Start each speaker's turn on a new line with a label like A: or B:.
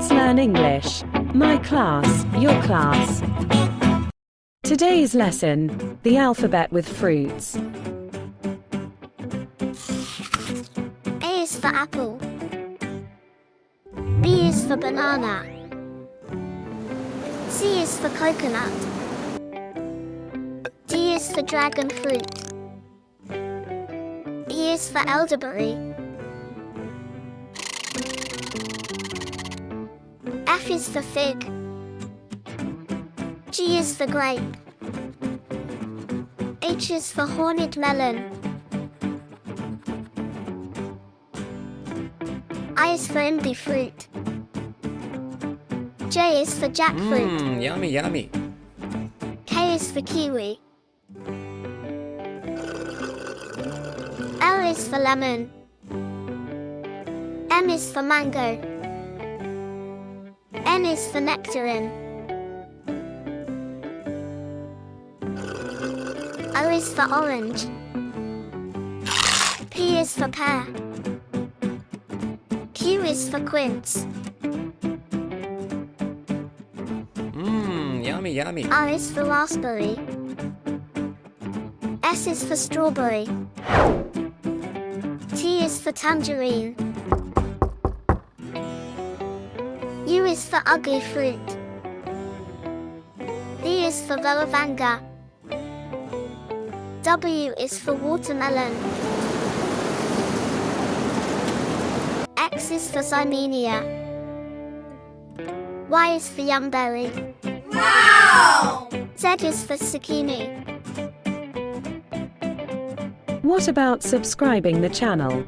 A: Let's learn English. My class, your class. Today's lesson, the alphabet with fruits.
B: A is for apple. B is for banana. C is for coconut. D is for dragon fruit. E is for elderberry. F is for fig. G is for grape. H is for horned melon. I is for imbi fruit. J is for jackfruit.
C: Yummy, yummy.
B: K is for kiwi. L is for lemon. M is for mango. N is for nectarine. O is for orange. P is for pear. Q is for quince.
C: Yummy, yummy.
B: R is for raspberry. S is for strawberry. T is for tangerine. U is for ugly fruit. V is for vellavanga. W is for watermelon. X is for Ximenia. Y is for yumberry.
D: Wow!
B: Z is for zucchini.
A: What about subscribing the channel?